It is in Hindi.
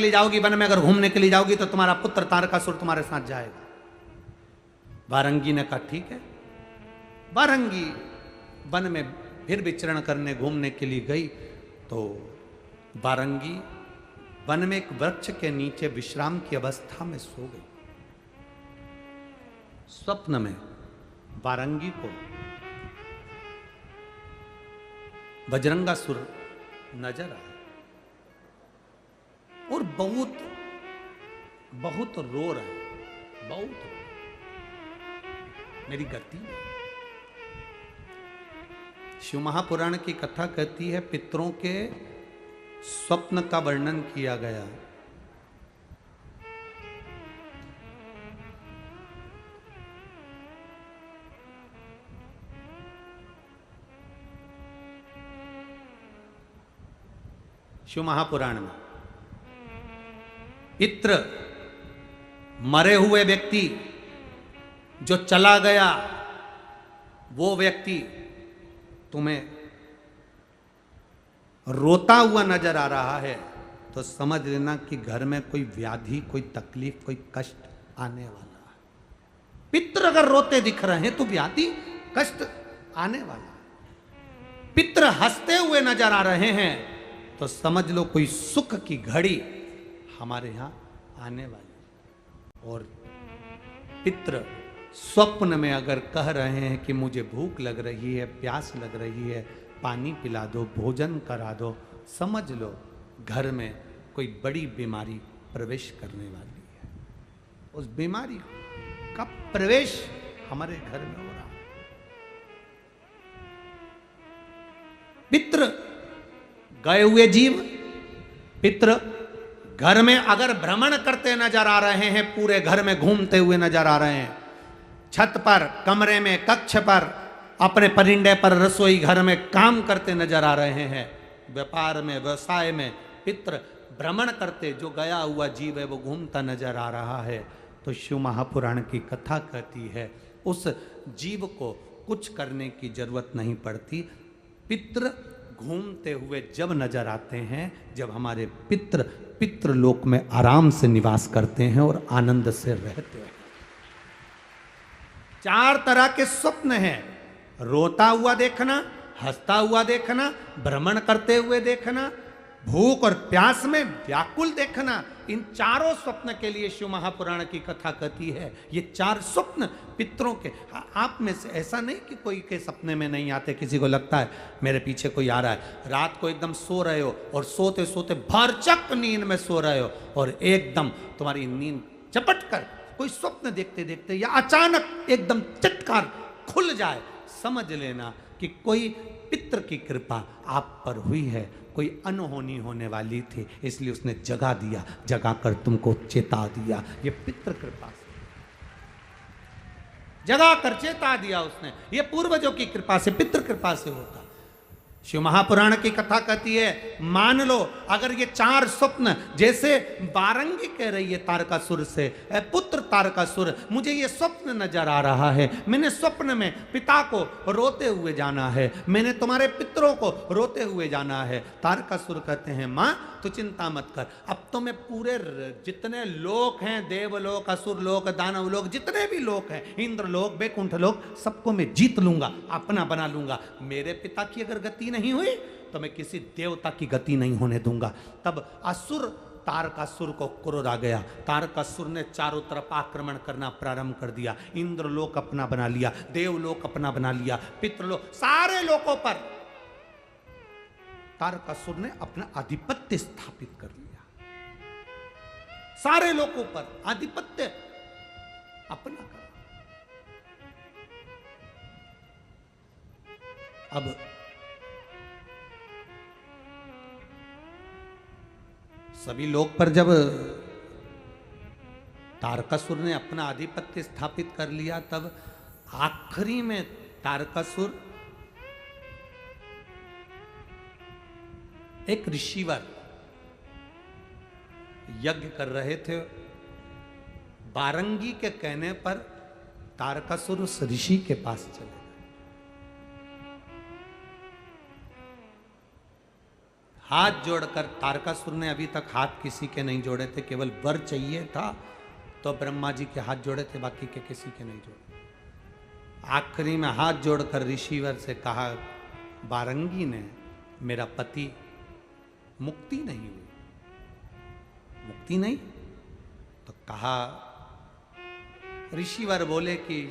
लिए जाओगी वन में, अगर घूमने के लिए जाओगी तो तुम्हारा पुत्र तारकासुर तुम्हारे साथ जाएगा। वारंगी ने कहा ठीक है। वारंगी वन में फिर विचरण करने घूमने के लिए गई तो वारंगी वन में एक वृक्ष के नीचे विश्राम की अवस्था में सो गई। स्वप्न में वारंगी को बजरंगासुर नजर आया और बहुत बहुत रो रहा है, बहुत मेरी गति नहीं। शिव महापुराण की कथा कहती है पितरों के स्वप्न का वर्णन किया गया। शिव महापुराण में पितृ मरे हुए व्यक्ति जो चला गया, वो व्यक्ति तुम्हें रोता हुआ नजर आ रहा है तो समझ लेना कि घर में कोई व्याधि, कोई तकलीफ, कोई कष्ट आने वाला है। पितृ अगर रोते दिख रहे हैं तो व्याधि, कष्ट आने वाला है। पितृ हंसते हुए नजर आ रहे हैं तो समझ लो कोई सुख की घड़ी हमारे यहां आने वाली। और पितृ स्वप्न में अगर कह रहे हैं कि मुझे भूख लग रही है, प्यास लग रही है, पानी पिला दो, भोजन करा दो, समझ लो घर में कोई बड़ी बीमारी प्रवेश करने वाली है। उस बीमारी का प्रवेश हमारे घर में हो रहा है। पितृ गए हुए जीव, पितृ घर में अगर भ्रमण करते नजर आ रहे हैं, पूरे घर में घूमते हुए नजर आ रहे हैं, छत पर, कमरे में, कक्ष पर, अपने परिंदे पर, रसोई घर में काम करते नजर आ रहे हैं, व्यापार में, व्यवसाय में पितृ भ्रमण करते, जो गया हुआ जीव है वो घूमता नजर आ रहा है। तो शिव महापुराण की कथा कहती है उस जीव को कुछ करने की जरूरत नहीं पड़ती। पितृ घूमते हुए जब नजर आते हैं, जब हमारे पितृ पितृलोक में आराम से निवास करते हैं और आनंद से रहते हैं। चार तरह के स्वप्न हैं, रोता हुआ देखना, हंसता हुआ देखना, भ्रमण करते हुए देखना, भूख और प्यास में व्याकुल देखना। इन चारों स्वप्न के लिए शिव महापुराण की कथा कहती है ये चार स्वप्न पितरों के। आप में से ऐसा नहीं कि कोई के सपने में नहीं आते, किसी को लगता है मेरे पीछे कोई आ रहा है, रात को एकदम सो रहे हो और सोते सोते भरचक नींद में सो रहे हो और एकदम तुम्हारी नींद झपट कर कोई स्वप्न देखते देखते या अचानक एकदम चटकार खुल जाए, समझ लेना कि कोई पितृ की कृपा आप पर हुई है, कोई अनहोनी होने वाली थी, इसलिए उसने जगा दिया, जगा कर तुमको चेता दिया। ये पितृ कृपा से जगा कर चेता दिया उसने, ये पूर्वजों की कृपा से, पितृ कृपा से होता। शिव महापुराण की कथा कहती है मान लो अगर ये चार स्वप्न, जैसे वारंगी कह रही है तारकासुर से, पुत्र तारकासुर मुझे ये स्वप्न नजर आ रहा है, मैंने स्वप्न में पिता को रोते हुए जाना है, मैंने तुम्हारे पितरों को रोते हुए जाना है। तारकासुर कहते हैं माँ तो चिंता मत कर, अब तो मैं पूरे जितने लोक हैं, देवलोक, असुर लोक, दानव लोक, जितने भी लोक हैं, इंद्र लोक, बैकुंठ लोक, सबको मैं जीत लूंगा, अपना बना लूंगा। मेरे पिता की अगर गति नहीं हुई तो मैं किसी देवता की गति नहीं होने दूंगा। तब असुर तारकासुर को क्रोध आ गया, तारकासुर ने चारों तरफ आक्रमण करना प्रारंभ कर दिया, इंद्रलोक अपना बना लिया, देवलोक अपना बना लिया, पितृलोक, सारे लोकों पर तारकासुर ने अपना आधिपत्य स्थापित कर लिया, सारे लोकों पर आधिपत्य अपना कर। अब सभी लोक पर जब तारकासुर ने अपना आधिपत्य स्थापित कर लिया, तब आखिरी में तारकासुर एक ऋषिवर यज्ञ कर रहे थे, वारंगी के कहने पर तारकासुर उस ऋषि के पास चले गए। हाथ जोड़कर, तारकासुर ने अभी तक हाथ किसी के नहीं जोड़े थे, केवल वर चाहिए था तो ब्रह्मा जी के हाथ जोड़े थे, बाकी के किसी के नहीं जोड़े। आखिरी में हाथ जोड़कर ऋषिवर से कहा, बारंगी ने, मेरा पति मुक्ति नहीं हुई, मुक्ति नहीं। तो कहा, ऋषिवर बोले कि